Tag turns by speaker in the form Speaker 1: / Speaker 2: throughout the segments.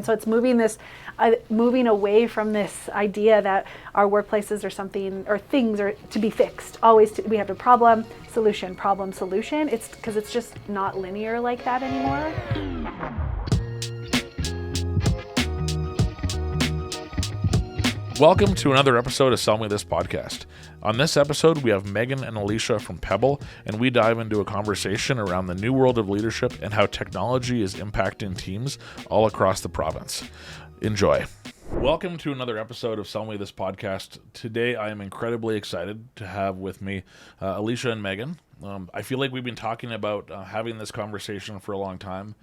Speaker 1: And so it's moving away from this idea that our workplaces are something, or things are to be fixed. We have a problem, solution. It's because it's just not linear like that anymore.
Speaker 2: Welcome to another episode of Sell Me This podcast. On this episode, we have Meghan and Alicia from Pebble, and we dive into a conversation around the new world of leadership and how technology is impacting teams all across the province. Enjoy. Welcome to another episode of Sell Me This podcast. Today, I am incredibly excited to have with me Alicia and Meghan. I feel like we've been talking about having this conversation for a long time,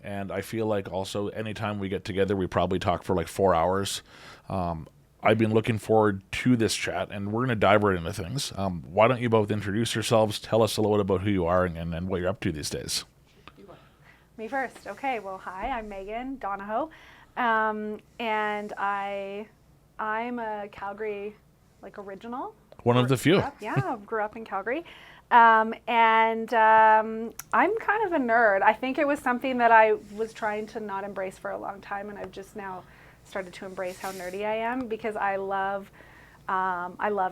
Speaker 2: and I feel like also anytime we get together, we probably talk for like 4 hours. I've been looking forward to this chat, and we're going to dive right into things. Why don't you both introduce yourselves, tell us a little bit about who you are and what you're up to these days.
Speaker 1: Me first. Okay, well, hi, I'm Meghan, Donohoe, and I'm a Calgary, original.
Speaker 2: One of the few.
Speaker 1: Grew up in Calgary. I'm kind of a nerd. I think it was something that I was trying to not embrace for a long time, and I've just now started to embrace how nerdy I am, because I love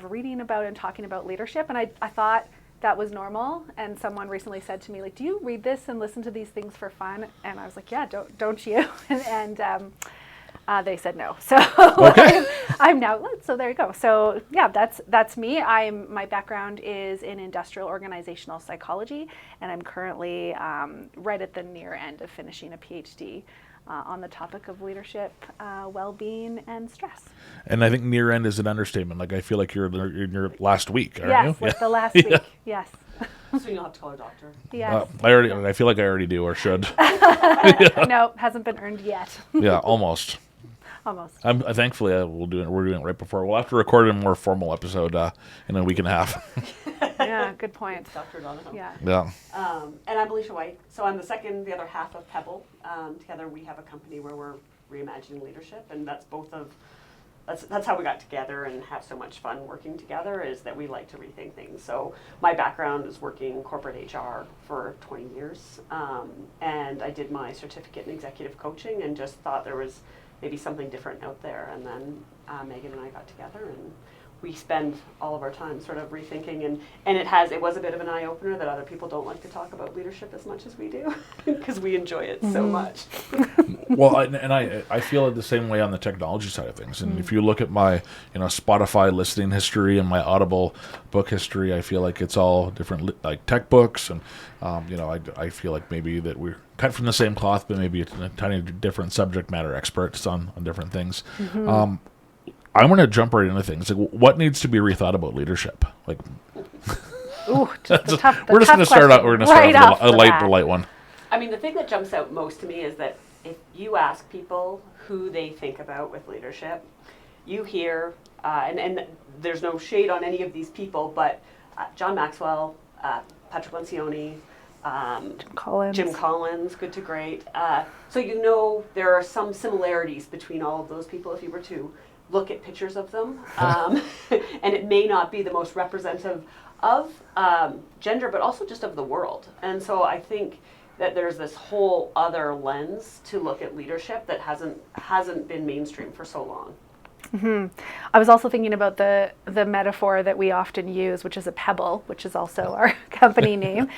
Speaker 1: reading about and talking about leadership, and I thought that was normal. And someone recently said to me, do you read this and listen to these things for fun? And I was like, yeah, don't you? and they said no. So okay. I'm now, so there you go. So yeah, that's me. My background is in industrial organizational psychology, and I'm currently right at the near end of finishing a PhD on the topic of leadership, well-being, and stress. And
Speaker 2: I think near end is an understatement. I feel like you're in your last week, aren't you?
Speaker 1: Yes, the last week, yes.
Speaker 3: So you'll have to call a doctor.
Speaker 1: Yes.
Speaker 2: I feel like I already do or should.
Speaker 1: No, hasn't been earned yet.
Speaker 2: Yeah, almost.
Speaker 1: Almost.
Speaker 2: Thankfully, we're doing it right before. We'll have to record a more formal episode in a week and a half.
Speaker 1: Yeah, good point.
Speaker 3: Dr. Donohoe.
Speaker 1: Yeah.
Speaker 3: And I'm Alicia Wight. So I'm the other half of Pebble. Together we have a company where we're reimagining leadership, and that's how we got together and have so much fun working together, is that we like to rethink things. So my background is working corporate HR for 20 years, and I did my certificate in executive coaching and just thought there was maybe something different out there. And then Meghan and I got together, and we spend all of our time sort of rethinking, and it was a bit of an eye-opener that other people don't like to talk about leadership as much as we do, because we enjoy it so much.
Speaker 2: Well, I feel it the same way on the technology side of things. And if you look at my Spotify listening history and my Audible book history, I feel like it's all different tech books, and I feel like maybe that we're cut from the same cloth, but maybe a tiny different subject matter experts on different things. I'm going to jump right into things. What needs to be rethought about leadership?
Speaker 1: Ooh, just
Speaker 2: we're just going to start out. We're going to start off with a light one.
Speaker 3: I mean, the thing that jumps out most to me is that if you ask people who they think about with leadership, you hear, and there's no shade on any of these people, but John Maxwell, Patrick Lencioni, Jim Collins, good to great. So there are some similarities between all of those people if you were to look at pictures of them, and it may not be the most representative of gender, but also just of the world. And so I think that there's this whole other lens to look at leadership that hasn't been mainstream for so long.
Speaker 1: I was also thinking about the metaphor that we often use, which is a pebble, which is also our company name,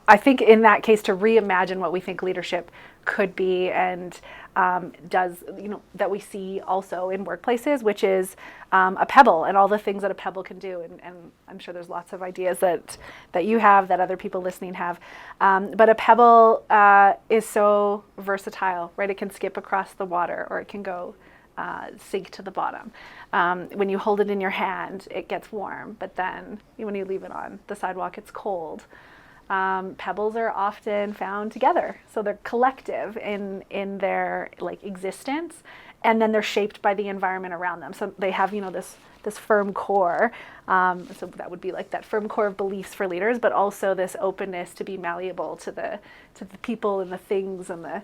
Speaker 1: I think in that case, to reimagine what we think leadership could be, and that we see also in workplaces, which is a pebble and all the things that a pebble can do. And I'm sure there's lots of ideas that you have, that other people listening have. But a pebble is so versatile, right? It can skip across the water, or it can go sink to the bottom. When you hold it in your hand, it gets warm, but then when you leave it on the sidewalk, it's cold. Pebbles are often found together, so they're collective in their existence, and then they're shaped by the environment around them. So they have this firm core, so that would be that firm core of beliefs for leaders, but also this openness to be malleable to the people and the things and the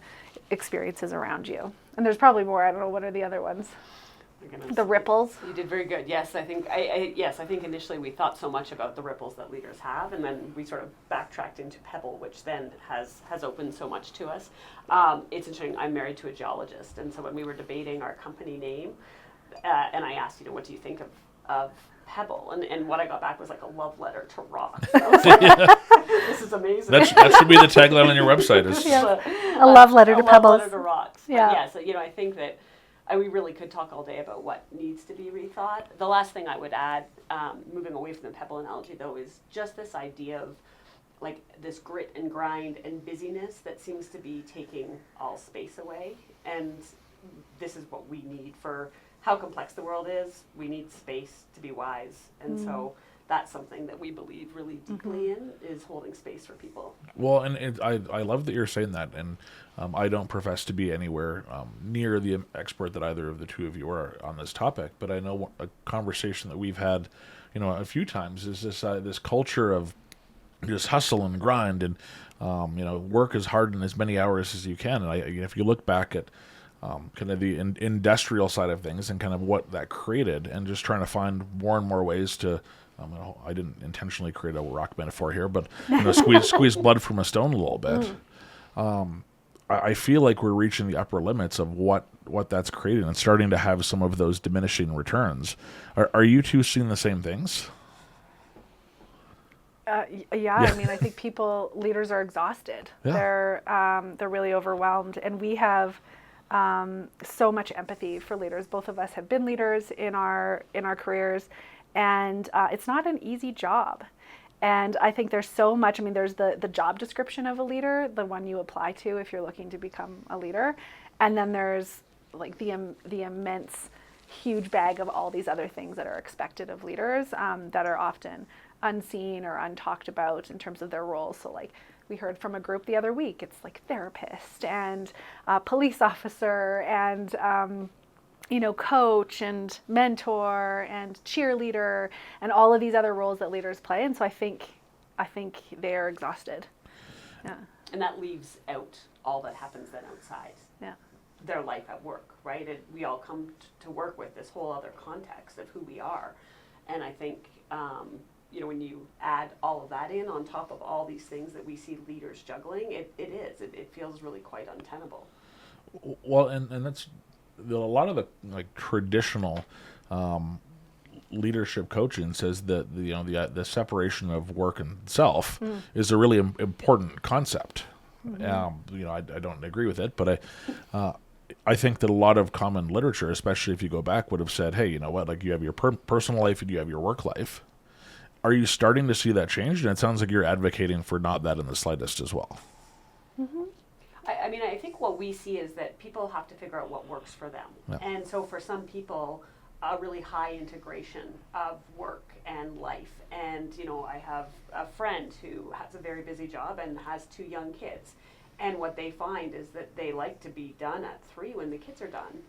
Speaker 1: experiences around you. And there's probably more. I don't know, what are the other ones?
Speaker 3: My goodness.
Speaker 1: The ripples.
Speaker 3: You did very good. Yes, I think I think initially we thought so much about the ripples that leaders have, and then we sort of backtracked into Pebble, which then has opened so much to us. It's interesting. I'm married to a geologist, and so when we were debating our company name, and I asked, what do you think of Pebble, and what I got back was like a love letter to rocks. I was like, this is amazing.
Speaker 2: That should be the tagline on your website. Is
Speaker 1: A love letter to pebbles.
Speaker 3: A love letter to rocks.
Speaker 1: Yeah.
Speaker 3: But yeah. So I think that we really could talk all day about what needs to be rethought. The last thing I would add, moving away from the Pebble analogy though, is just this idea of like this grit and grind and busyness that seems to be taking all space away. And this is what we need for how complex the world is. We need space to be wise. And so that's something that we believe really deeply in, is holding space for people.
Speaker 2: Well, and I love that you're saying that, and I don't profess to be anywhere near the expert that either of the two of you are on this topic, but I know a conversation that we've had, a few times is this culture of just hustle and grind and work as hard and as many hours as you can. And if you look back at kind of the industrial side of things and kind of what that created, and just trying to find more and more ways to, I didn't intentionally create a rock metaphor here, but squeeze blood from a stone a little bit. I feel like we're reaching the upper limits of what that's created and starting to have some of those diminishing returns. Are you two seeing the same things?
Speaker 1: Yeah, I mean, I think leaders are exhausted. Yeah. They're really overwhelmed, and we have so much empathy for leaders. Both of us have been leaders in our careers, and it's not an easy job. And I think there's so much. I mean, there's the job description of a leader, the one you apply to if you're looking to become a leader, and then there's like the immense, huge bag of all these other things that are expected of leaders that are often unseen or untalked about in terms of their roles. So like we heard from a group the other week, it's like therapist and police officer and coach and mentor and cheerleader and all of these other roles that leaders play. And so I think they are exhausted. Yeah.
Speaker 3: And that leaves out all that happens then outside.
Speaker 1: Yeah.
Speaker 3: Their life at work, right? We all come to work with this whole other context of who we are. And I think, when you add all of that in on top of all these things that we see leaders juggling, it feels really quite untenable.
Speaker 2: Well, and that's a lot of the traditional leadership coaching says that the separation of work and self is a really important concept. I don't agree with it, but I think that a lot of common literature, especially if you go back, would have said, hey, you know what, like you have your personal life and you have your work life. Are you starting to see that change? And it sounds like you're advocating for not that in the slightest as well.
Speaker 3: Mm-hmm. I think what we see is that people have to figure out what works for them. Yeah. And so for some people, a really high integration of work and life. And, I have a friend who has a very busy job and has 2 young kids. And what they find is that they like to be done at 3 when the kids are done,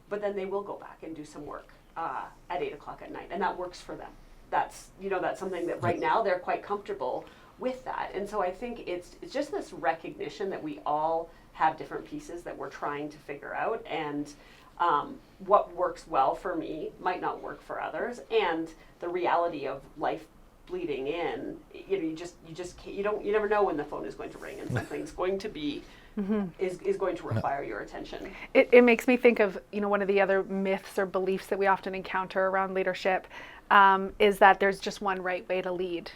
Speaker 3: but then they will go back and do some work at 8 o'clock at night, and that works for them. That's something that right now they're quite comfortable with that. And so I think it's just this recognition that we all have different pieces that we're trying to figure out, and what works well for me might not work for others, and the reality of life bleeding in, you never know when the phone is going to ring and something's going to be is going to require your attention.
Speaker 1: It makes me think of one of the other myths or beliefs that we often encounter around leadership is that there's just one right way to lead.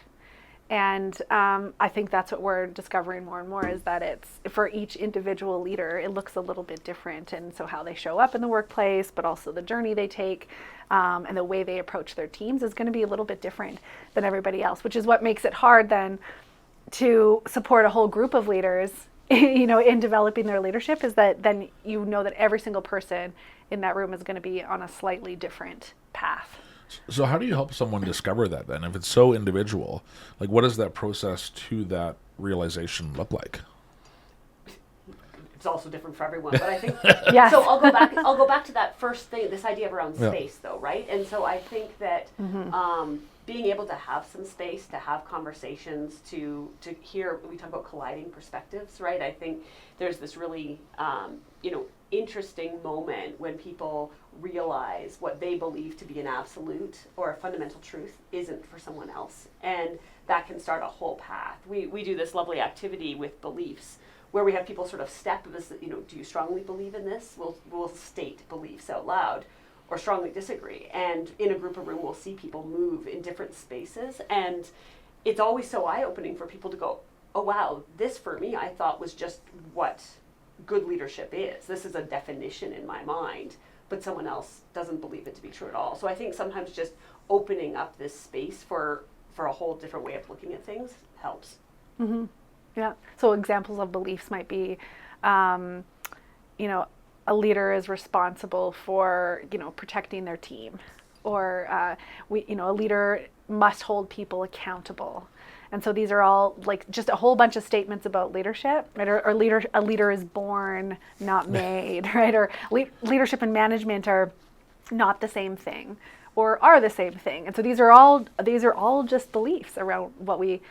Speaker 1: And I think that's what we're discovering more and more, is that it's for each individual leader, it looks a little bit different. And so how they show up in the workplace, but also the journey they take and the way they approach their teams is going to be a little bit different than everybody else, which is what makes it hard then to support a whole group of leaders, in developing their leadership, is that then that every single person in that room is going to be on a slightly different path.
Speaker 2: So how do you help someone discover that then? If it's so individual, like what does that process to that realization look like?
Speaker 3: It's also different for everyone, but I think
Speaker 1: yes.
Speaker 3: So I'll go back to that first thing, this idea of around space though, right? And so I think that being able to have some space to have conversations, to hear, we talk about colliding perspectives, right? I think there's this really interesting moment when people realize what they believe to be an absolute or a fundamental truth isn't for someone else. And that can start a whole path. We do this lovely activity with beliefs where we have people sort of step this, you know, do you strongly believe in this? We'll state beliefs out loud or strongly disagree. And in a group of room, we'll see people move in different spaces. And it's always so eye-opening for people to go, oh wow, this for me I thought was just what good leadership is. This is a definition in my mind, but someone else doesn't believe it to be true at all. So I think sometimes just opening up this space for a whole different way of looking at things helps.
Speaker 1: Mm-hmm. Yeah. So examples of beliefs might be, you know, a leader is responsible for, you know, protecting their team, or a leader must hold people accountable. And so these are all like just a whole bunch of statements about leadership, right? Or a leader is born, not made, right? Or leadership and management are not the same thing, or are the same thing. And so these are all just beliefs around what we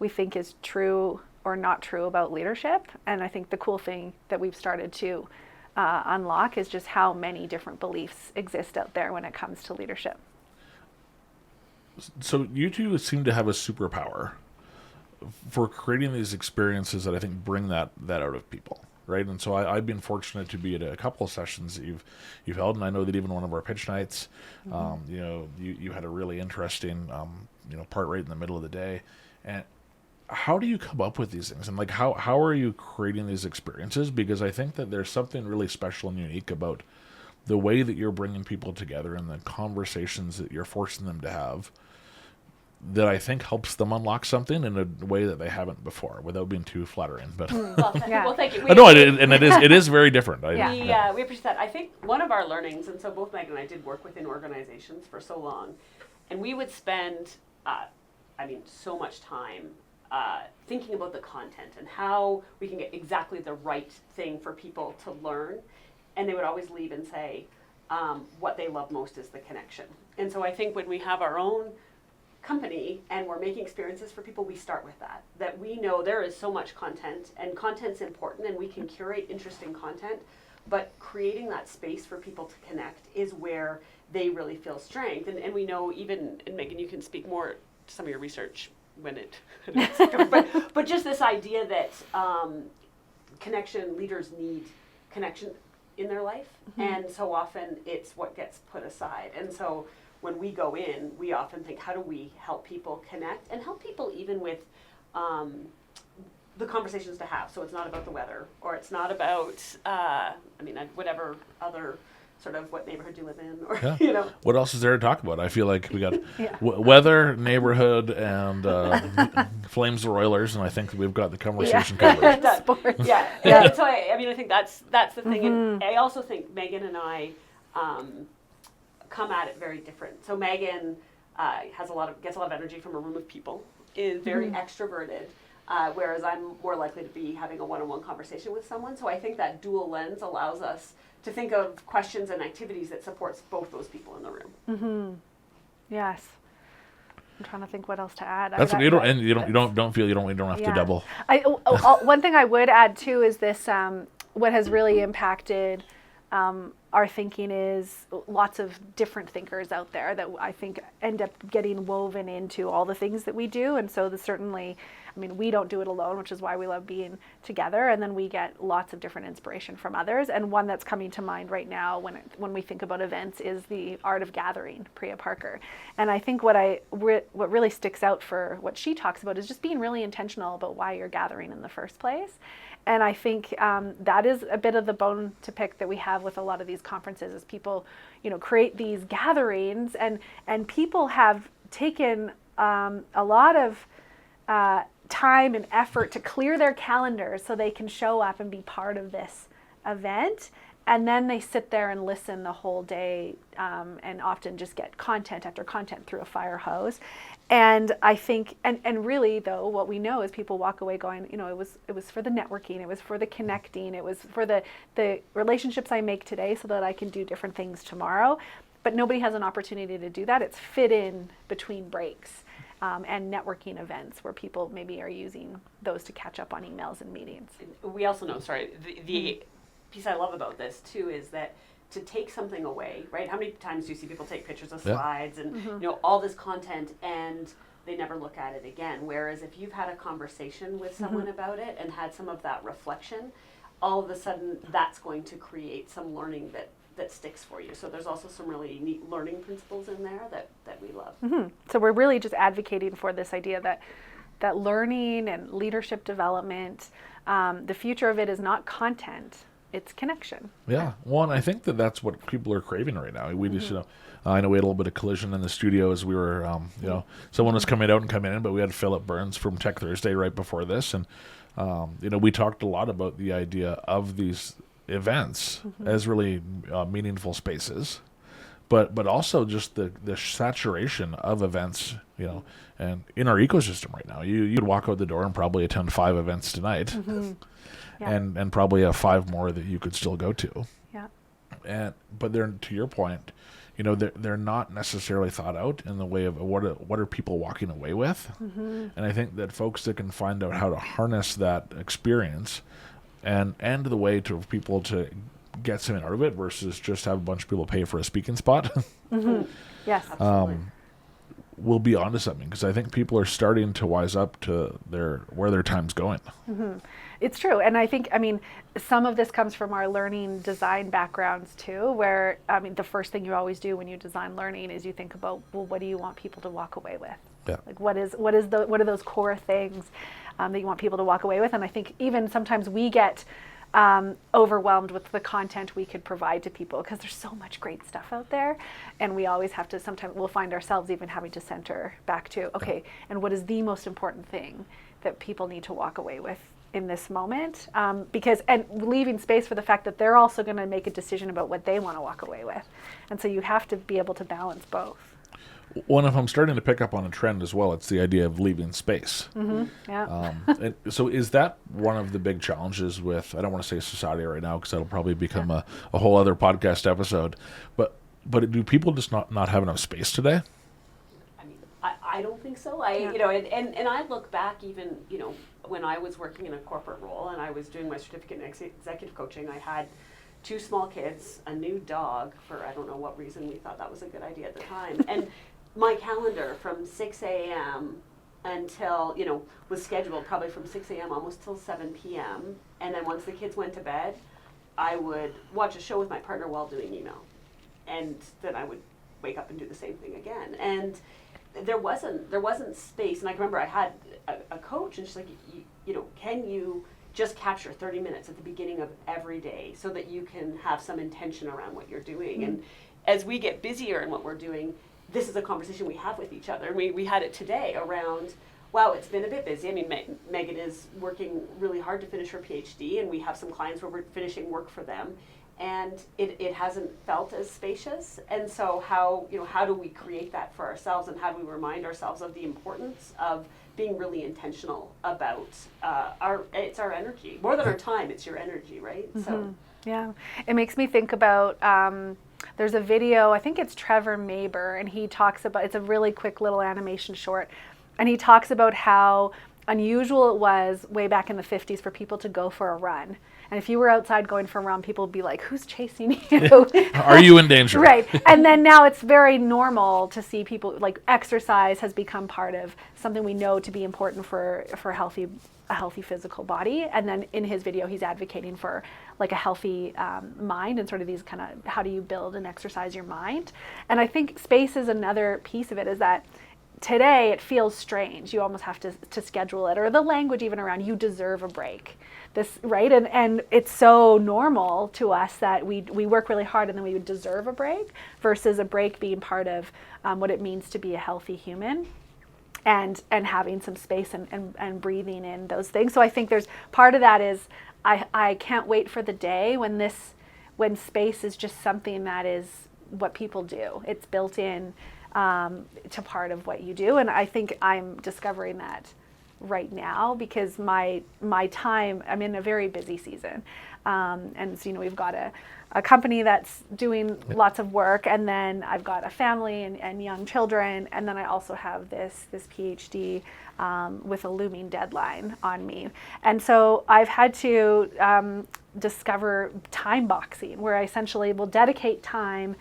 Speaker 1: think is true or not true about leadership. And I think the cool thing that we've started to unlock is just how many different beliefs exist out there when it comes to leadership.
Speaker 2: So you two seem to have a superpower for creating these experiences that I think bring that out of people, right? And so I've been fortunate to be at a couple of sessions that you've held, and I know that even one of our pitch nights, you know, you had a really interesting, you know, part right in the middle of the day. And how do you come up with these things? And like, how are you creating these experiences? Because I think that there's something really special and unique about the way that you're bringing people together and the conversations that you're forcing them to have that I think helps them unlock something in a way that they haven't before, without being too flattering. But
Speaker 3: well, thank you.
Speaker 2: I know it is very different.
Speaker 3: We appreciate that. I think one of our learnings, and so both Meghan and I did work within organizations for so long, and we would spend, so much time thinking about the content and how we can get exactly the right thing for people to learn. And they would always leave and say, what they love most is the connection. And so I think when we have our own company and we're making experiences for people, we start with that we know there is so much content, and content's important, and we can curate interesting content, but creating that space for people to connect is where they really feel strength. And we know, even, and Meghan, you can speak more to some of your research when but just this idea that connection, leaders need connection in their life, and so often it's what gets put aside. And so when we go in, we often think, how do we help people connect and help people even with the conversations to have? So it's not about the weather, or it's not about, whatever other sort of what neighborhood you live in, or, you know.
Speaker 2: What else is there to talk about? I feel like we got weather, neighborhood, and Flames or Oilers, and I think we've got the conversation covered.
Speaker 1: Sports.
Speaker 3: And so I think that's the thing. And I also think Meghan and I come at it very different. So Meghan gets a lot of energy from a room of people, is very extroverted, whereas I'm more likely to be having a one-on-one conversation with someone. So I think that dual lens allows us to think of questions and activities that supports both those people in the room.
Speaker 1: Mm-hmm. Yes. I'm trying to think what else to add.
Speaker 2: That's what you don't feel you don't have to double.
Speaker 1: One thing I would add too is this. What has really impacted our thinking is lots of different thinkers out there that I think end up getting woven into all the things that we do. And so certainly, we don't do it alone, which is why we love being together. And then we get lots of different inspiration from others. And one that's coming to mind right now when we think about events is the Art of Gathering, Priya Parker. And I think what really sticks out for what she talks about is just being really intentional about why you're gathering in the first place. And I think that is a bit of the bone to pick that we have with a lot of these conferences, is people, create these gatherings, and people have taken a lot of time and effort to clear their calendars so they can show up and be part of this event. And then they sit there and listen the whole day, and often just get content after content through a fire hose. And I think, and really though, what we know is people walk away going, it was for the networking, it was for the connecting, it was for the relationships I make today so that I can do different things tomorrow. But nobody has an opportunity to do that. It's fit in between breaks and networking events where people maybe are using those to catch up on emails and meetings.
Speaker 3: We also know, the piece I love about this too is that to take something away, right? How many times do you see people take pictures of slides and you know, all this content and they never look at it again? Whereas if you've had a conversation with someone about it and had some of that reflection, all of a sudden that's going to create some learning that sticks for you. So there's also some really neat learning principles in there that we love.
Speaker 1: So we're really just advocating for this idea that learning and leadership development, the future of it is not content, it's connection.
Speaker 2: Yeah. Well, and I think that's what people are craving right now. We just, I know we had a little bit of collision in the studio as we were, someone was coming out and coming in, but we had Philip Burns from Tech Thursday right before this. And, we talked a lot about the idea of these events as really meaningful spaces, but also just the saturation of events, and in our ecosystem right now. You could walk out the door and probably attend 5 events tonight. And probably have 5 more that you could still go to.
Speaker 1: Yeah.
Speaker 2: But they're, to your point, they're not necessarily thought out in the way of what are people walking away with. And I think that folks that can find out how to harness that experience and the way for people to get something out of it versus just have a bunch of people pay for a speaking spot.
Speaker 1: Yes.
Speaker 2: We'll be onto something, because I think people are starting to wise up to where their time's going.
Speaker 1: It's true. And I think, some of this comes from our learning design backgrounds too, where, the first thing you always do when you design learning is you think about, well, what do you want people to walk away with?
Speaker 2: Yeah.
Speaker 1: Like what are those core things that you want people to walk away with? And I think even sometimes we get overwhelmed with the content we could provide to people because there's so much great stuff out there, and we always have to, sometimes we'll find ourselves even having to center back to, okay, and what is the most important thing that people need to walk away with in this moment, and leaving space for the fact that they're also going to make a decision about what they want to walk away with. And so you have to be able to balance both.
Speaker 2: Well, if I'm starting to pick up on a trend as well, it's the idea of leaving space.
Speaker 1: Yeah.
Speaker 2: And so is that one of the big challenges with, I don't want to say society right now, because that'll probably become a whole other podcast episode, but do people just not have enough space today?
Speaker 3: I don't think so. And I look back even, when I was working in a corporate role and I was doing my certificate in executive coaching, I had 2 small kids, a new dog, for I don't know what reason we thought that was a good idea at the time. And my calendar from 6 a.m. until, was scheduled probably from 6 a.m. almost till 7 p.m. And then once the kids went to bed, I would watch a show with my partner while doing email. And then I would wake up and do the same thing again. And there wasn't space. And I can remember I had a coach, and she's like, can you just capture 30 minutes at the beginning of every day so that you can have some intention around what you're doing? And as we get busier in what we're doing, this is a conversation we have with each other. We had it today around, wow, it's been a bit busy. Meghan is working really hard to finish her PhD, and we have some clients where we're finishing work for them, and it hasn't felt as spacious. And so how do we create that for ourselves, and how do we remind ourselves of the importance of being really intentional about it's our energy. More than our time, it's your energy, right? So
Speaker 1: yeah, it makes me think about there's a video, I think it's Trevor Maber, and he talks about, it's a really quick little animation short, and he talks about how unusual it was way back in the 50s for people to go for a run. And if you were outside going for a run, people would be like, who's chasing you?
Speaker 2: Are you in danger?
Speaker 1: Right. And then now it's very normal to see people, like exercise has become part of something we know to be important for a healthy physical body. And then in his video, he's advocating for like a healthy mind, and sort of these kind of, how do you build and exercise your mind? And I think space is another piece of it, is that today it feels strange. You almost have to schedule it, or the language even around, you deserve a break. This, right? And it's so normal to us that we work really hard and then we would deserve a break, versus a break being part of what it means to be a healthy human, and having some space and breathing in those things. So I think there's part of that is I can't wait for the day when space is just something that is what people do. It's built in to part of what you do. And I think I'm discovering that right now, because my time, I'm in a very busy season. And so, we've got a company that's doing lots of work, and then I've got a family and young children, and then I also have this PhD with a looming deadline on me. And so I've had to discover time boxing, where I essentially will dedicate time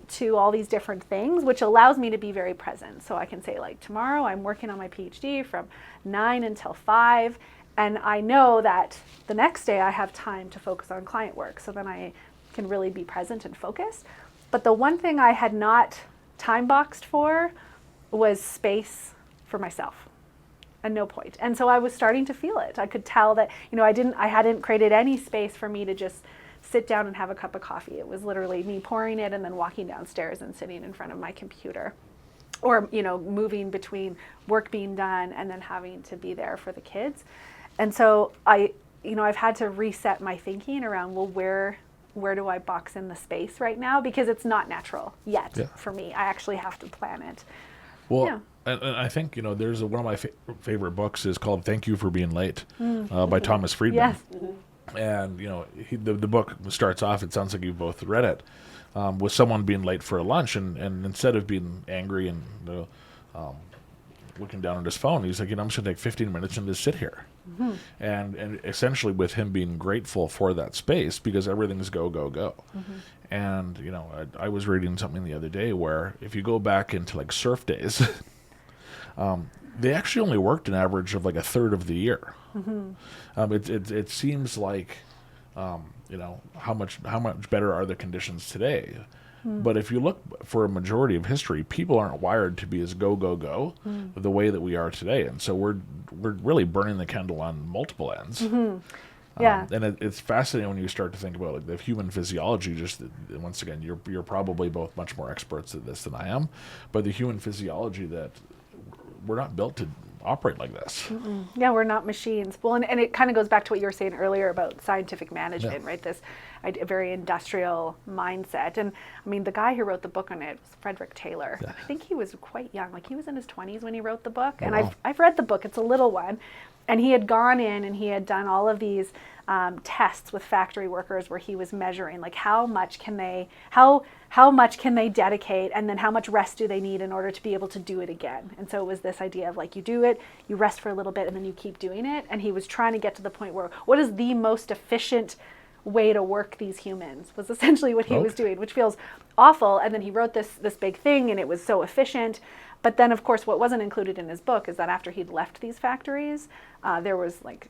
Speaker 1: to all these different things, which allows me to be very present. So I can say, like, tomorrow I'm working on my PhD from 9 until 5, and I know that the next day I have time to focus on client work, so then I can really be present and focused. But the one thing I had not time boxed for was space for myself. At no point. And so I was starting to feel it. I could tell that, I hadn't created any space for me to just sit down and have a cup of coffee. It was literally me pouring it and then walking downstairs and sitting in front of my computer, or, moving between work being done and then having to be there for the kids. And so I've had to reset my thinking around, well, where do I box in the space right now? Because it's not natural yet for me. I actually have to plan it.
Speaker 2: Well, and I think, there's one of my favorite books is called Thank You for Being Late by Thomas Friedman.
Speaker 1: Yes.
Speaker 2: And, the book starts off, it sounds like you've both read it, with someone being late for a lunch. And instead of being angry and looking down at his phone, he's like, I'm just going to take 15 minutes and just sit here. Mm-hmm. And essentially with him being grateful for that space, because everything's go, go, go. Mm-hmm. And, I was reading something the other day where if you go back into like surf days, they actually only worked an average of like a third of the year. Mm-hmm. It seems like, how much better are the conditions today? Mm. But if you look for a majority of history, people aren't wired to be as go, go, go the way that we are today. And so we're really burning the candle on multiple ends. Mm-hmm. Yeah. And it's fascinating when you start to think about like the human physiology. Just once again, you're probably both much more experts at this than I am, but the human physiology that we're not built to operate like this. Mm-mm.
Speaker 1: Yeah, we're not machines. Well, and it kind of goes back to what you were saying earlier about scientific management, right? This very industrial mindset. And I mean, the guy who wrote the book on it was Frederick Taylor. Yeah. I think he was quite young. Like he was in his 20s when he wrote the book. Oh, and wow. I've read the book. It's a little one. And he had gone in and he had done all of these tests with factory workers where he was measuring like how much can they dedicate, and then how much rest do they need in order to be able to do it again. And so it was this idea of like you do it, you rest for a little bit, and then you keep doing it. And he was trying to get to the point where what is the most efficient way to work these humans was essentially what he was doing, which feels awful. And then he wrote this big thing and it was so efficient. But then, of course, what wasn't included in his book is that after he'd left these factories, there was like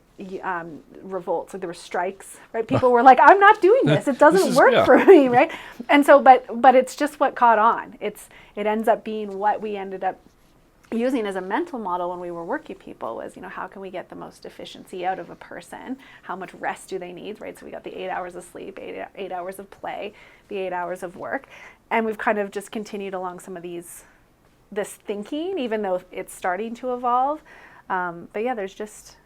Speaker 1: revolts, like there were strikes, right? People were like, "I'm not doing this. It doesn't work for me," right? And so, but it's just what caught on. It ends up being what we ended up using as a mental model when we were working people was, how can we get the most efficiency out of a person? How much rest do they need, right? So we got the 8 hours of sleep, 8 hours of play, the 8 hours of work, and we've kind of just continued along some of this thinking, even though it's starting to evolve. But yeah,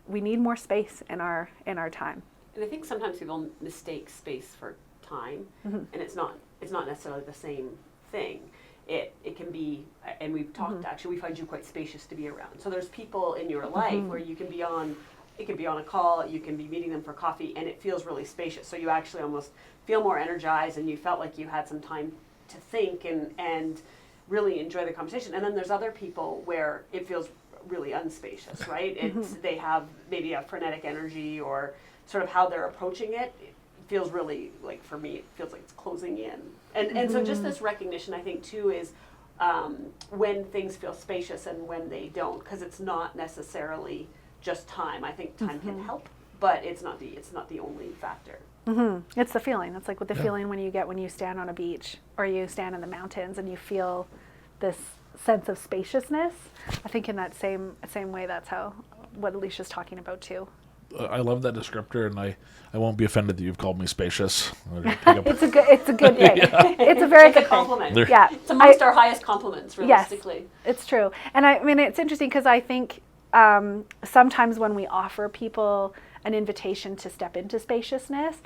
Speaker 1: we need more space in our time.
Speaker 3: And I think sometimes people mistake space for time, and it's not necessarily the same thing. It can be, and we've talked, actually, we find you quite spacious to be around. So there's people in your life where you can be on, it can be on a call, you can be meeting them for coffee, and it feels really spacious. So you actually almost feel more energized, and you felt like you had some time to think and really enjoy the conversation. And then there's other people where it feels really unspacious, right? They have maybe a frenetic energy, or sort of how they're approaching it. It feels really, like for me, it feels like it's closing in. And so just this recognition, I think, too, is when things feel spacious and when they don't, because it's not necessarily just time. I think time can help, but it's not the only factor.
Speaker 1: It's the feeling. It's like with the feeling when you get when you stand on a beach or you stand in the mountains and you feel this sense of spaciousness. I think in that same way, that's what Alicia's talking about too.
Speaker 2: I love that descriptor, and I won't be offended that you've called me spacious.
Speaker 1: It's a good thing. It's a very good
Speaker 3: compliment.
Speaker 1: Yeah,
Speaker 3: it's amongst our highest compliments, realistically.
Speaker 1: Yes, it's true. And I mean, it's interesting because I think sometimes when we offer people an invitation to step into spaciousness,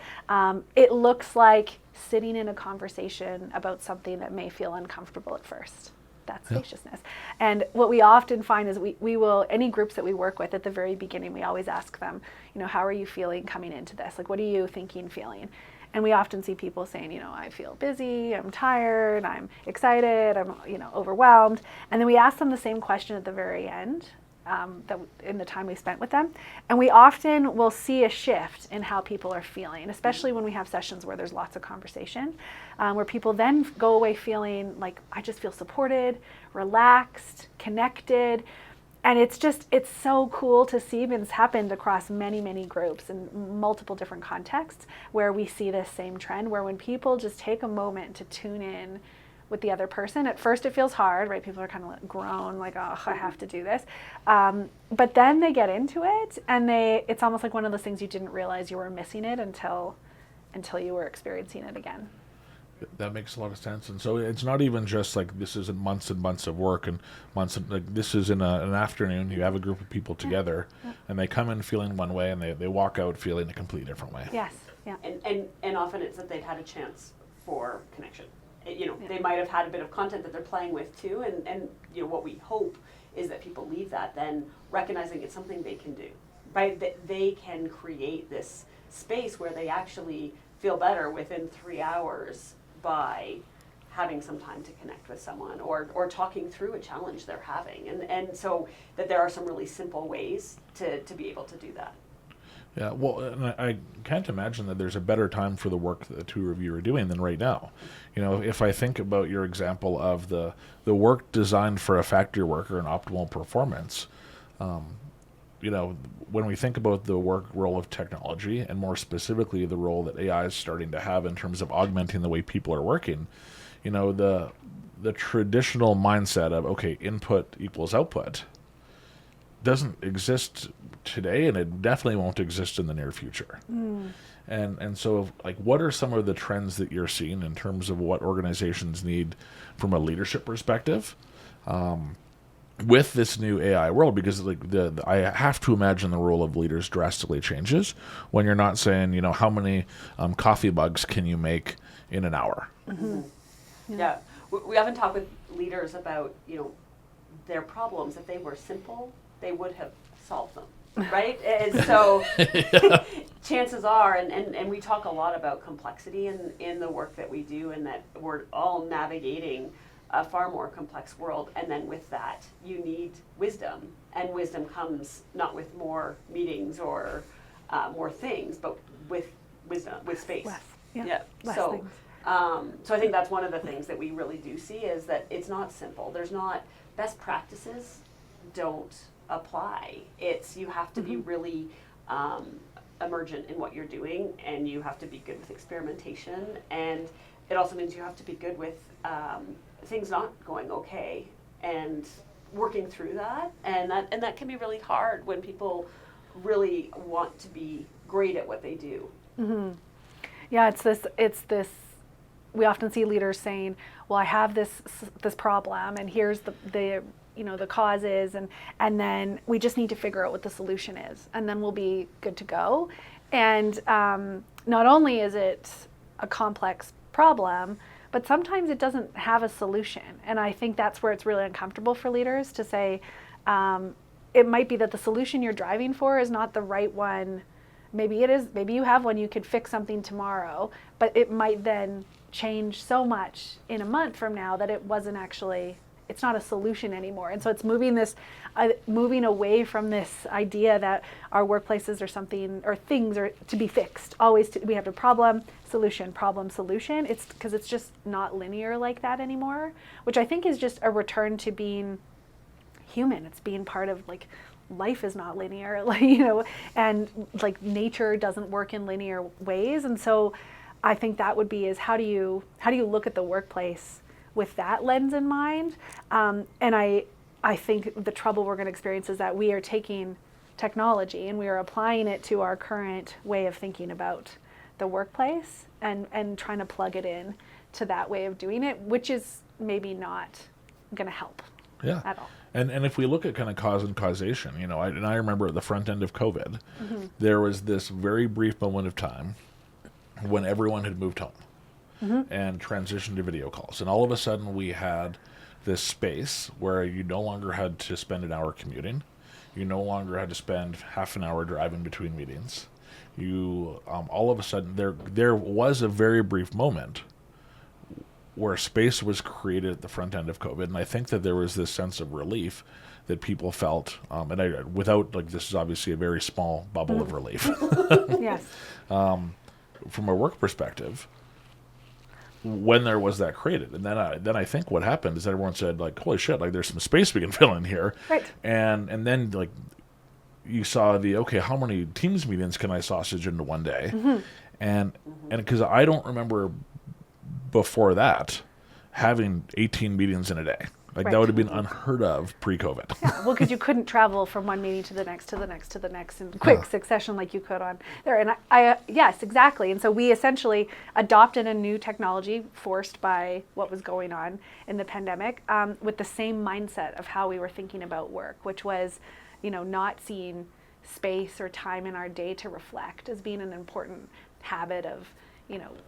Speaker 1: it looks like sitting in a conversation about something that may feel uncomfortable at first. That's spaciousness. And what we often find is we will, any groups that we work with at the very beginning, we always ask them, how are you feeling coming into this? Like, what are you thinking, feeling? And we often see people saying, I feel busy, I'm tired, I'm excited, I'm, overwhelmed. And then we ask them the same question at the very end. in the time we spent with them. And we often will see a shift in how people are feeling, especially when we have sessions where there's lots of conversation, where people then go away feeling like, I just feel supported, relaxed, connected. And it's so cool to see, and it's happened across many, many groups in multiple different contexts where we see this same trend, where when people just take a moment to tune in with the other person, at first it feels hard, right? People are kind of like groan, like, oh, I have to do this. But then they get into it, and it's almost like one of those things you didn't realize you were missing it until you were experiencing it again.
Speaker 2: That makes a lot of sense. And so it's not even just like this isn't months and months of work and months of, like, this is in an afternoon. You have a group of people together, and they come in feeling one way, and they walk out feeling a completely different way.
Speaker 1: Yes. Yeah.
Speaker 3: And often it's that they've had a chance for connection. They might have had a bit of content that they're playing with too, and what we hope is that people leave that then recognizing it's something they can do, right? That they can create this space where they actually feel better within 3 hours by having some time to connect with someone or talking through a challenge they're having. And so that there are some really simple ways to be able to do that.
Speaker 2: Yeah, well, and I can't imagine that there's a better time for the work that the two of you are doing than right now. If I think about your example of the work designed for a factory worker and optimal performance, when we think about the work role of technology, and more specifically the role that AI is starting to have in terms of augmenting the way people are working, the traditional mindset of, okay, input equals output doesn't exist today, and it definitely won't exist in the near future. And so, like, what are some of the trends that you're seeing in terms of what organizations need from a leadership perspective with this new AI world? Because I have to imagine the role of leaders drastically changes when you're not saying, how many coffee mugs can you make in an hour?
Speaker 3: Mm-hmm. Yeah. We often talk with leaders about, their problems. If they were simple, they would have solved them, right? And so chances are, and we talk a lot about complexity in the work that we do, and that we're all navigating a far more complex world. And then with that, you need wisdom. And wisdom comes not with more meetings or more things, but with wisdom, with space.
Speaker 1: Less
Speaker 3: So,
Speaker 1: things.
Speaker 3: So I think that's one of the things that we really do see is that it's not simple. There's not, best practices don't apply. You have to be really emergent in what you're doing, and you have to be good with experimentation, and it also means you have to be good with things not going okay and working through that, and that can be really hard when people really want to be great at what they do.
Speaker 1: Mm-hmm. Yeah, it's this. We often see leaders saying, "Well, I have this problem, and here's the causes, and then we just need to figure out what the solution is, and then we'll be good to go." And not only is it a complex problem, but sometimes it doesn't have a solution. And I think that's where it's really uncomfortable for leaders to say, it might be that the solution you're driving for is not the right one. Maybe it is. Maybe you have one, you could fix something tomorrow, but it might then change so much in a month from now that it's not a solution anymore. And so it's moving away from this idea that our workplaces are something, or things are to be fixed. We have a problem, solution. It's because it's just not linear like that anymore, which I think is just a return to being human. It's being part of, like, life is not linear, and like nature doesn't work in linear ways. And so I think that would be how do you look at the workplace with that lens in mind? And I think the trouble we're going to experience is that we are taking technology and we are applying it to our current way of thinking about the workplace and trying to plug it in to that way of doing it, which is maybe not going to help at all.
Speaker 2: And if we look at kind of cause and causation, I remember at the front end of COVID, there was this very brief moment of time when everyone had moved home and transitioned to video calls. And all of a sudden we had this space where you no longer had to spend an hour commuting. You no longer had to spend half an hour driving between meetings. You all of a sudden, there was a very brief moment where space was created at the front end of COVID, and I think that there was this sense of relief that people felt, without, like, this is obviously a very small bubble of relief.
Speaker 1: Yes.
Speaker 2: From a work perspective, when there was that created, and then I think what happened is everyone said, like, holy shit, like, there's some space we can fill in here,
Speaker 1: Right.
Speaker 2: and then, like, you saw okay, how many Teams meetings can I sausage into one day, and because I don't remember before that having 18 meetings in a day. Like,
Speaker 1: Right.
Speaker 2: that would have been unheard of pre-COVID.
Speaker 1: Yeah, well, because you couldn't travel from one meeting to the next, to the next, to the next in quick succession like you could on there. And I yes, exactly. And so we essentially adopted a new technology forced by what was going on in the pandemic, with the same mindset of how we were thinking about work, which was, not seeing space or time in our day to reflect as being an important habit of,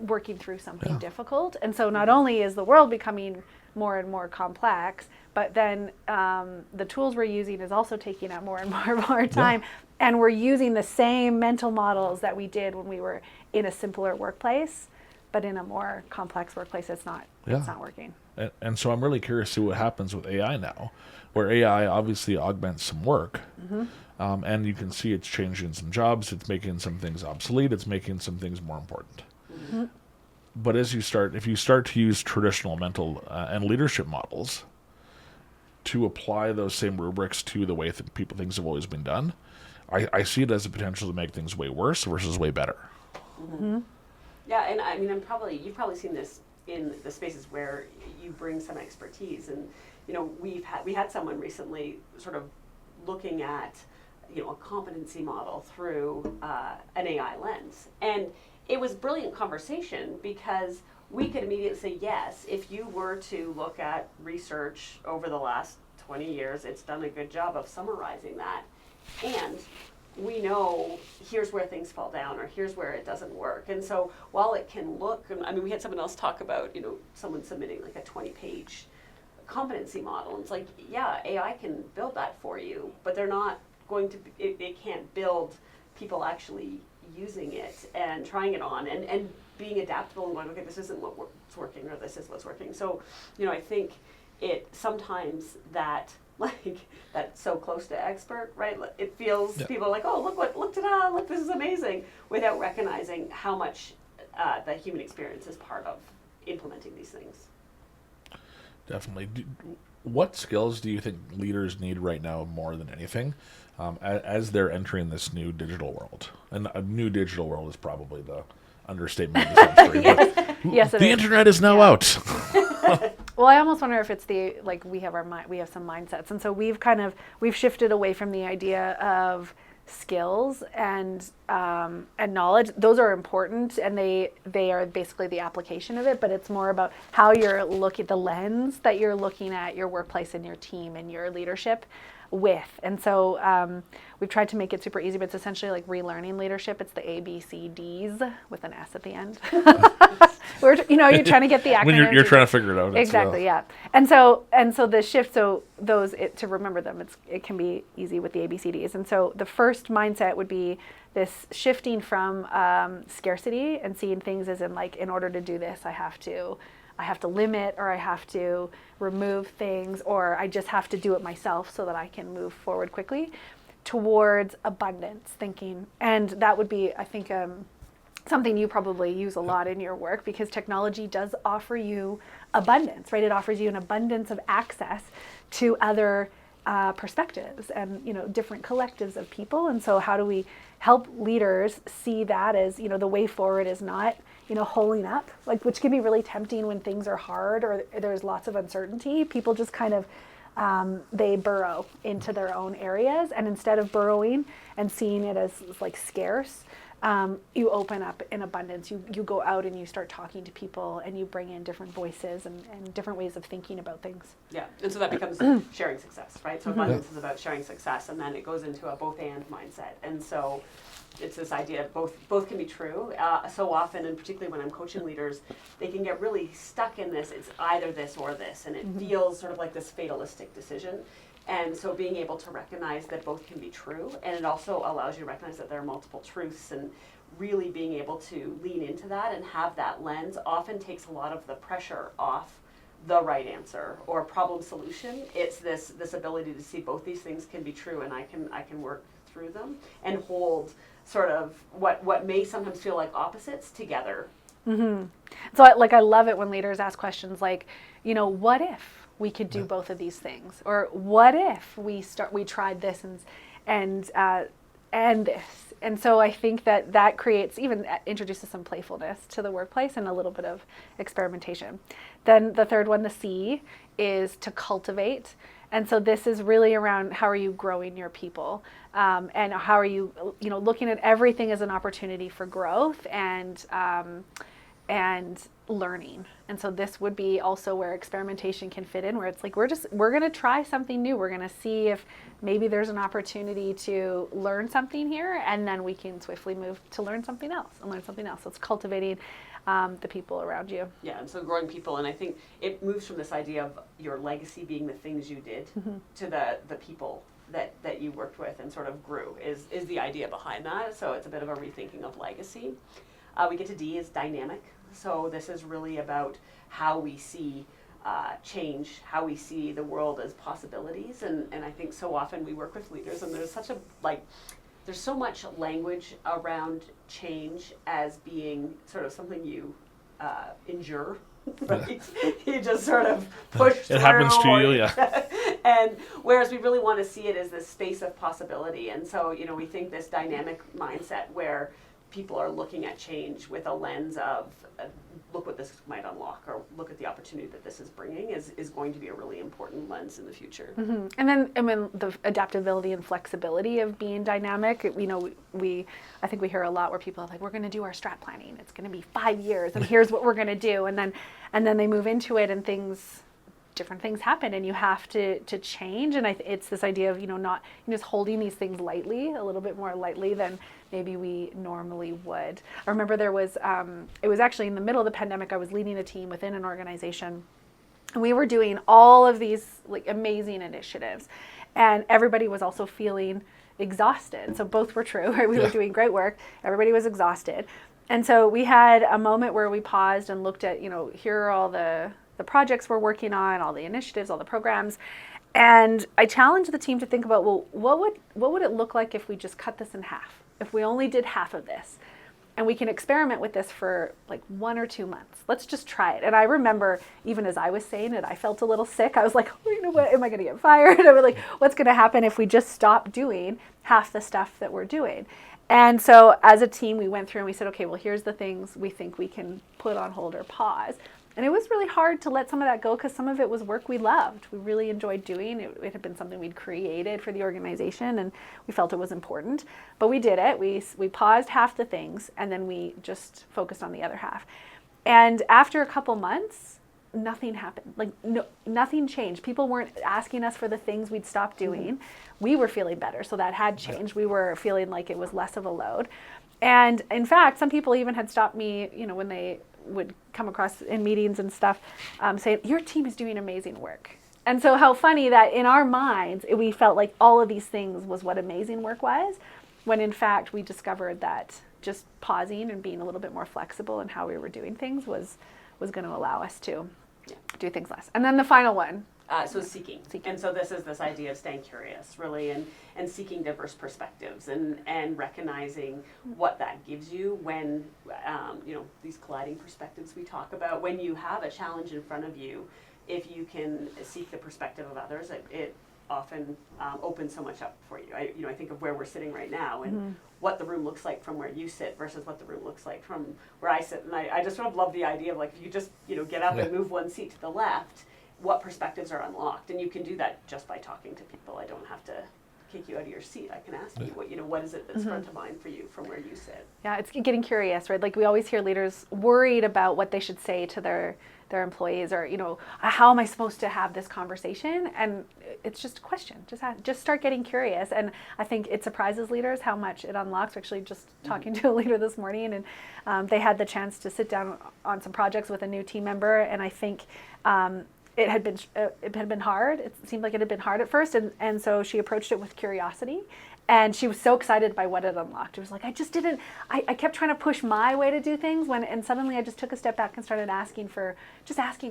Speaker 1: working through something difficult. And so not only is the world becoming more and more complex, but then the tools we're using is also taking up more and more time. And we're using the same mental models that we did when we were in a simpler workplace, but in a more complex workplace, it's not working.
Speaker 2: And so I'm really curious to see what happens with AI now, where AI obviously augments some work, and you can see it's changing some jobs, it's making some things obsolete, it's making some things more important. But if you start to use traditional mental and leadership models to apply those same rubrics to the way things have always been done, I see it as a potential to make things way worse versus way better.
Speaker 3: Yeah, and I mean, you've probably seen this in the spaces where you bring some expertise, and we had someone recently sort of looking at a competency model through an AI lens, and it was brilliant conversation because we could immediately say, yes, if you were to look at research over the last 20 years, it's done a good job of summarizing that. And we know here's where things fall down, or here's where it doesn't work. And so while it can look, I mean, we had someone else talk about, someone submitting like a 20-page competency model. And it's like, yeah, AI can build that for you, but they're not going to, it can't build people actually using it and trying it on and being adaptable and going, okay, this isn't what's working, or this is what's working. So, I think it sometimes that's so close to expert, right? It feels people are like, oh, look, this is amazing, without recognizing how much the human experience is part of implementing these things.
Speaker 2: Definitely. What skills do you think leaders need right now more than anything as they're entering this new digital world? And a new digital world is probably the understatement of the century.
Speaker 1: Yes,
Speaker 2: the internet is now out.
Speaker 1: Well, I almost wonder if it's we have some mindsets, and so we've shifted away from the idea of skills and knowledge. Those are important, and they are basically the application of it, but it's more about how you're looking, the lens that you're looking at your workplace and your team and your leadership with. And so we've tried to make it super easy, but it's essentially like relearning leadership. It's the ABCDs with an S at the end. You're trying to get the acronym.
Speaker 2: When you're trying to figure it out.
Speaker 1: Exactly, yeah. And so the shift, to remember them, it can be easy with the ABCDs. And so the first mindset would be this shifting from scarcity and seeing things as in order to do this, I have to limit, or I have to remove things, or I just have to do it myself so that I can move forward quickly, towards abundance thinking. And that would be, I think, something you probably use a lot in your work, because technology does offer you abundance, right? It offers you an abundance of access to other perspectives and different collectives of people. And so how do we help leaders see that as the way forward is not holding up, which can be really tempting when things are hard or there's lots of uncertainty. People just kind of they burrow into their own areas, and instead of burrowing and seeing it as scarce, you open up in abundance. You go out and you start talking to people, and you bring in different voices and different ways of thinking about things.
Speaker 3: Yeah, and so that becomes sharing success, right? So abundance is about sharing success, and then it goes into a both and mindset. And so it's this idea of both can be true. So often, and particularly when I'm coaching leaders, they can get really stuck in this, it's either this or this, and it feels sort of like this fatalistic decision. And so being able to recognize that both can be true, and it also allows you to recognize that there are multiple truths, and really being able to lean into that and have that lens often takes a lot of the pressure off the right answer or problem solution. It's this ability to see both these things can be true, and I can work through them and hold sort of what may sometimes feel like opposites together.
Speaker 1: Mm-hmm. So I love it when leaders ask questions like, what if we could do both of these things, or what if we tried this and this. And so I think that creates, even introduces some playfulness to the workplace and a little bit of experimentation. Then the third one, the C, is to cultivate. And so this is really around how are you growing your people, and how are you, looking at everything as an opportunity for growth and learning. And so this would be also where experimentation can fit in, where it's like we're going to try something new. We're going to see if maybe there's an opportunity to learn something here, and then we can swiftly move to learn something else. So it's cultivating the people around you.
Speaker 3: Yeah, and so growing people, and I think it moves from this idea of your legacy being the things you did to the people that you worked with and sort of grew is the idea behind that. So it's a bit of a rethinking of legacy. We get to D is dynamic. So this is really about how we see change, how we see the world as possibilities. And I think so often we work with leaders, and there's there's so much language around change as being sort of something you endure. Right? You just sort of push through.
Speaker 2: It happens to you, yeah.
Speaker 3: And whereas we really want to see it as this space of possibility. And so, we think this dynamic mindset where people are looking at change with a lens of look what this might unlock, or look at the opportunity that this is bringing is going to be a really important lens in the future.
Speaker 1: Mm-hmm. And then the adaptability and flexibility of being dynamic. I think we hear a lot where people are like, we're going to do our strat planning. It's going to be 5 years, and here's what we're going to do. And then they move into it, and different things happen, and you have to change. And it's this idea of not just holding these things lightly, a little bit more lightly than maybe we normally would. I remember there was it was actually in the middle of the pandemic. I was leading a team within an organization, and we were doing all of these amazing initiatives, and everybody was also feeling exhausted. So both were true, right? We were doing great work. Everybody was exhausted. And so we had a moment where we paused and looked at, here are all the projects we're working on, all the initiatives, all the programs. And I challenged the team to think about, well, what would it look like if we just cut this in half? If we only did half of this? And we can experiment with this for 1 or 2 months. Let's just try it. And I remember, even as I was saying it, I felt a little sick. I was like, what, am I going to get fired? I was like, what's going to happen if we just stop doing half the stuff that we're doing? And so as a team, we went through and we said, okay, well, here's the things we think we can put on hold or pause. And it was really hard to let some of that go, because some of it was work we loved. We really enjoyed doing. It had been something we'd created for the organization, and we felt it was important. But we did it. We paused half the things, and then we just focused on the other half. And after a couple months, nothing happened. Nothing changed. People weren't asking us for the things we'd stopped doing. We were feeling better, so that had changed. We were feeling like it was less of a load. And in fact, some people even had stopped me, when they would come across in meetings and stuff, saying, your team is doing amazing work. And so how funny that in our minds, we felt like all of these things was what amazing work was, when in fact we discovered that just pausing and being a little bit more flexible in how we were doing things was going to allow us to do things less. And then the final one.
Speaker 3: So seeking. And so this is this idea of staying curious, really, and seeking diverse perspectives and recognizing what that gives you when, these colliding perspectives we talk about. When you have a challenge in front of you, if you can seek the perspective of others, it often opens so much up for you. I think of where we're sitting right now and what the room looks like from where you sit versus what the room looks like from where I sit. And I just sort of love the idea of if you just, get up and move one seat to the left, what perspectives are unlocked. And you can do that just by talking to people. I don't have to kick you out of your seat. I can ask you, what is it that's front of mind for you from where you sit? Yeah, it's getting curious, right? We always hear leaders worried about what they should say to their employees, or, how am I supposed to have this conversation? And it's just a question. Just start getting curious. And I think it surprises leaders how much it unlocks. We're actually just talking to a leader this morning, and they had the chance to sit down on some projects with a new team member. And I think it had been hard. It seemed like it had been hard at first, and so she approached it with curiosity,
Speaker 1: And she was so excited by what it unlocked. It was like, I kept trying to push my way to do things and suddenly I just took a step back and started asking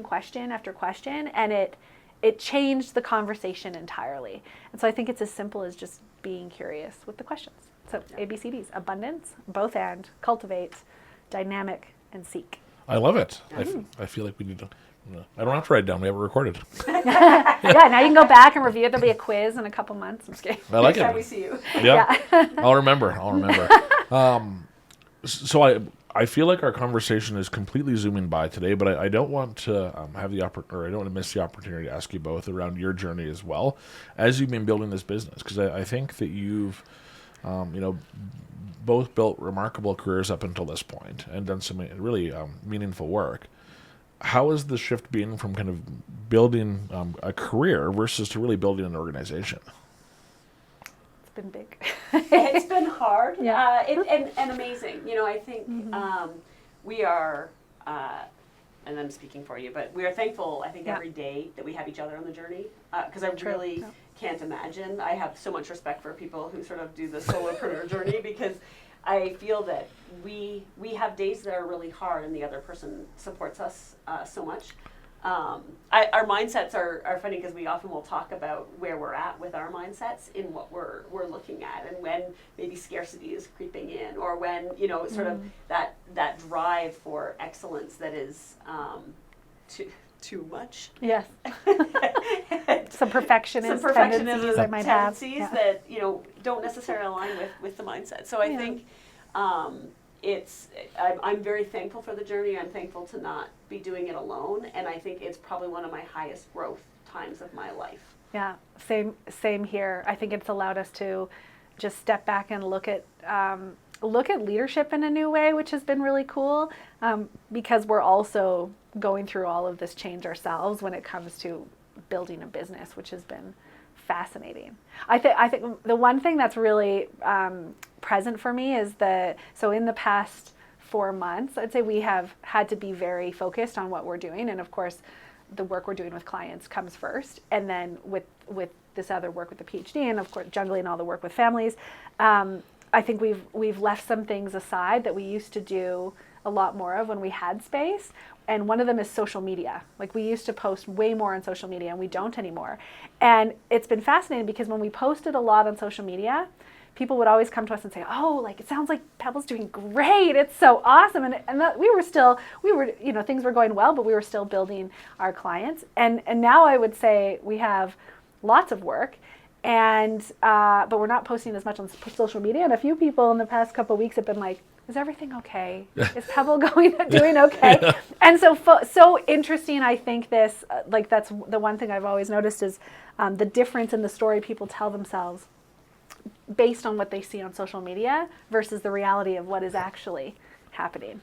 Speaker 1: question after question, and it changed the conversation entirely. And so I think it's as simple as just being curious with the questions. So ABCDs: abundance, both and, cultivate, dynamic, and seek.
Speaker 2: I love it. I feel like we need to. I don't have to write it down. We have it recorded.
Speaker 1: Yeah, now you can go back and review it. There'll be a quiz in a couple months. I'm just kidding.
Speaker 2: I like
Speaker 3: Next time
Speaker 2: it.
Speaker 3: we see you.
Speaker 2: Yeah. I'll remember. So I feel like our conversation is completely zooming by today, but I don't want to have the I don't want to miss the opportunity to ask you both around your journey as well as you've been building this business, because I think that you've both built remarkable careers up until this point and done some really meaningful work. How has the shift been from kind of building a career versus to really building an organization?
Speaker 1: It's been big.
Speaker 3: It's been hard,
Speaker 1: Yeah.
Speaker 3: and amazing. I think we are, and I'm speaking for you, but we are thankful, I think, every day that we have each other on the journey, because I really can't imagine. I have so much respect for people who sort of do the solopreneur journey, because I feel that we have days that are really hard and the other person supports us so much. Our mindsets are funny, because we often will talk about where we're at with our mindsets in what we're looking at, and when maybe scarcity is creeping in, or when sort of that drive for excellence that is too much.
Speaker 1: Yes. Some perfectionist tendencies I might have.
Speaker 3: That don't necessarily align with the mindset. So I think I'm very thankful for the journey. I'm thankful to not be doing it alone, and I think it's probably one of my highest growth times of my life.
Speaker 1: Yeah, same here. I think it's allowed us to just step back and look at leadership in a new way, which has been really cool, because we're also going through all of this change ourselves when it comes to building a business, which has been fascinating. I think the one thing that's really present for me is so in the past 4 months, I'd say we have had to be very focused on what we're doing, and of course the work we're doing with clients comes first, and then with this other work with the PhD, and of course juggling all the work with families, I think we've left some things aside that we used to do a lot more of when we had space. And one of them is social media. Like, we used to post way more on social media, and we don't anymore. And it's been fascinating, because when we posted a lot on social media, people would always come to us and say, "Oh, like, it sounds like Pebble's doing great. It's so awesome." And that we were things were going well, but we were still building our clients. And now I would say we have lots of work, and but we're not posting as much on social media. And a few people in the past couple of weeks have been like, "Is everything okay? Is Pebble doing okay?" Yeah. And so interesting. I think this, that's the one thing I've always noticed is the difference in the story people tell themselves based on what they see on social media versus the reality of what is actually happening.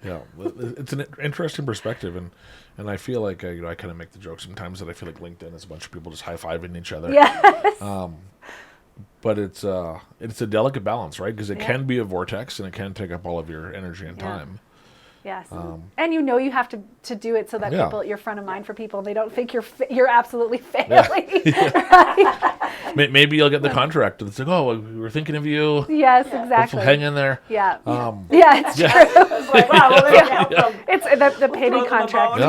Speaker 2: Yeah, it's an interesting perspective, and I feel like I kind of make the joke sometimes that I feel like LinkedIn is a bunch of people just high-fiving each other.
Speaker 1: Yes.
Speaker 2: But it's a delicate balance, right? Because it can be a vortex, and it can take up all of your energy and time.
Speaker 1: Yes, and you have to do it so that you're front of mind for people, and they don't think you're absolutely failing.
Speaker 2: Yeah. Right? Maybe you'll get the contract. It's like, "Oh, we were thinking of you."
Speaker 1: Yes, exactly.
Speaker 2: Hang in there.
Speaker 1: Yeah, it's true. It's like, wow, well, it's the payday contract.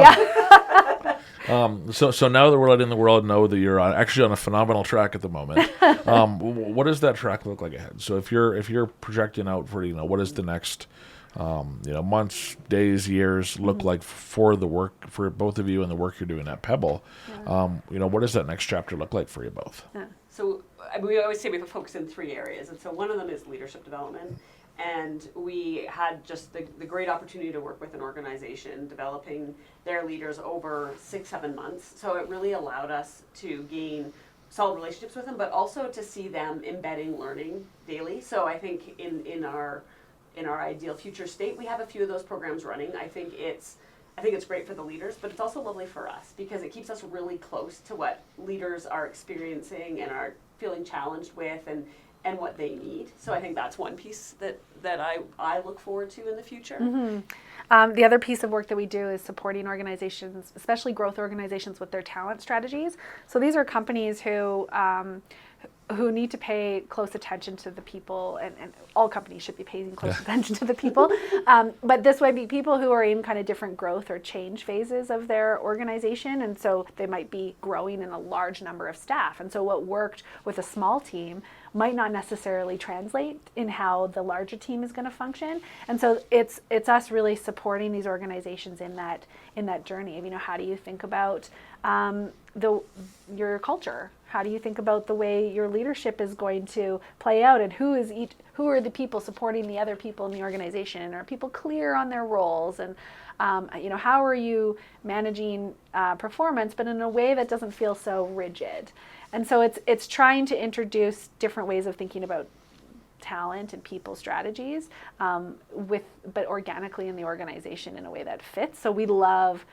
Speaker 2: So now that we're letting the world know that you're actually on a phenomenal track at the moment, what does that track look like ahead? So if you're projecting out for what is the next months, days, years look like for the work for both of you and the work you're doing at Pebble, what does that next chapter look like for you both?
Speaker 3: So we always say we focus in 3 areas, and so one of them is leadership development. And we had just the great opportunity to work with an organization developing their leaders over 6-7 months. So it really allowed us to gain solid relationships with them, but also to see them embedding learning daily. So I think in our ideal future state, we have a few of those programs running. I think it's great for the leaders, but it's also lovely for us, because it keeps us really close to what leaders are experiencing and are feeling challenged with, and what they need. So I think that's one piece that I look forward to in the future.
Speaker 1: Mm-hmm. The other piece of work that we do is supporting organizations, especially growth organizations, with their talent strategies. So these are companies who who need to pay close attention to the people, and all companies should be paying close attention to the people. But this would be people who are in kind of different growth or change phases of their organization. And so they might be growing in a large number of staff. And so what worked with a small team might not necessarily translate in how the larger team is going to function. And so it's us really supporting these organizations in that journey of, you know, how do you think about your culture? How do you think about the way your leadership is going to play out, and who are the people supporting the other people in the organization? Are people clear on their roles? And you know, how are you managing performance, but in a way that doesn't feel so rigid? And so it's trying to introduce different ways of thinking about talent and people strategies, but organically in the organization in a way that fits. So we love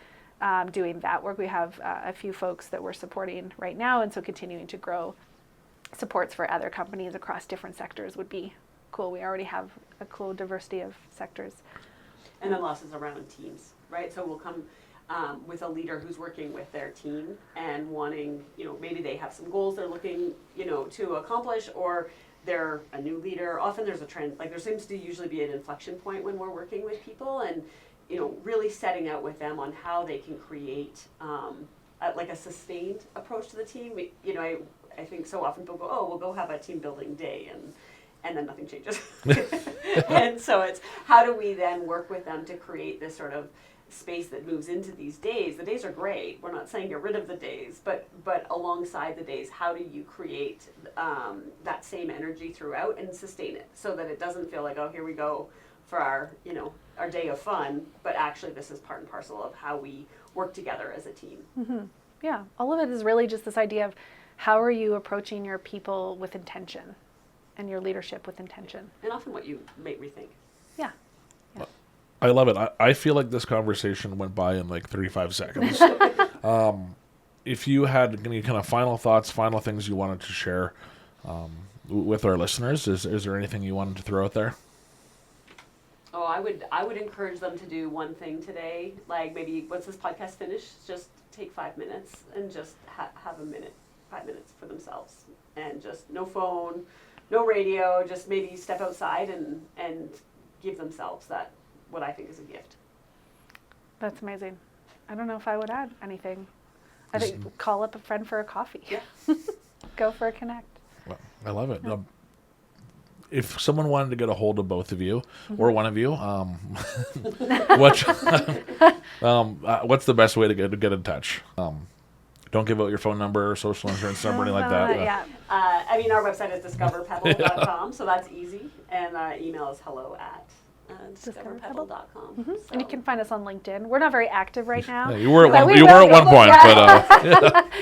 Speaker 1: doing that work. We have a few folks that we're supporting right now, and so continuing to grow supports for other companies across different sectors would be cool. We already have a cool diversity of sectors.
Speaker 3: And then losses around teams, right? So we'll come with a leader who's working with their team and wanting, you know, maybe they have some goals they're looking, you know, to accomplish, or they're a new leader. Often there's a trend, like there seems to usually be an inflection point when we're working with people, and you know, really setting out with them on how they can create like a sustained approach to the team. You know, I think so often people go, oh, we'll go have a team building day, and then nothing changes. And so it's how do we then work with them to create this sort of space that moves into these days. The days are great. We're not saying get rid of the days, but alongside the days, how do you create that same energy throughout and sustain it so that it doesn't feel like, oh, here we go for our, you know, our day of fun, but actually this is part and parcel of how we work together as a team.
Speaker 1: Mm-hmm. Yeah, all of it is really just this idea of how are you approaching your people with intention and your leadership with intention.
Speaker 3: And often what you make rethink.
Speaker 1: Yeah.
Speaker 2: I love it. I feel like this conversation went by in like 35 seconds. If you had any kind of final thoughts, final things you wanted to share with our listeners, is there anything you wanted to throw out there?
Speaker 3: Oh, I would encourage them to do one thing today. Like maybe once this podcast finishes, just take 5 minutes and just have 5 minutes for themselves, and just no phone, no radio. Just maybe step outside and give themselves that, what I think is a gift.
Speaker 1: That's amazing. I don't know if I would add anything. I think call up a friend for a coffee.
Speaker 3: Yeah.
Speaker 1: Go for a connect.
Speaker 2: Well, I love it. Yeah. If someone wanted to get a hold of both of you, or one of you, what's the best way to get in touch? Don't give out your phone number, or social insurance number, anything like that.
Speaker 1: Yeah.
Speaker 3: I mean, our website is discoverpebble.com, so that's easy. And email is hello@discoverpebble.com.
Speaker 1: Mm-hmm.
Speaker 3: So.
Speaker 1: And you can find us on LinkedIn. We're not very active right now.
Speaker 2: Yeah, you were at one point, but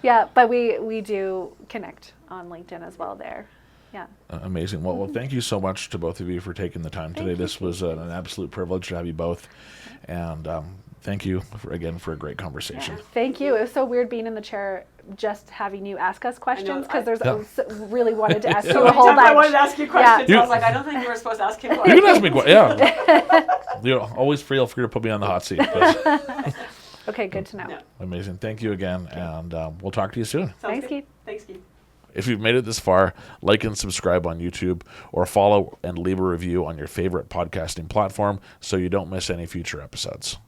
Speaker 1: yeah, but we do connect on LinkedIn as well there. Yeah.
Speaker 2: Amazing. Well, thank you so much to both of you for taking the time today. This was an absolute privilege to have you both. And thank you again for a great conversation.
Speaker 1: Yeah. Thank you. It was so weird being in the chair, just having you ask us questions, because really wanted to ask you a whole bunch.
Speaker 3: I wanted to ask you questions. I was like, I don't think we were supposed to ask him questions.
Speaker 2: You can ask me questions. Yeah. You always feel free to put me on the hot seat.
Speaker 1: Okay, good to know.
Speaker 2: Yeah. Amazing. Thank you again. And we'll talk to you soon.
Speaker 1: Thanks, Keith.
Speaker 3: Thanks, Keith.
Speaker 2: If you've made it this far, like and subscribe on YouTube, or follow and leave a review on your favorite podcasting platform so you don't miss any future episodes.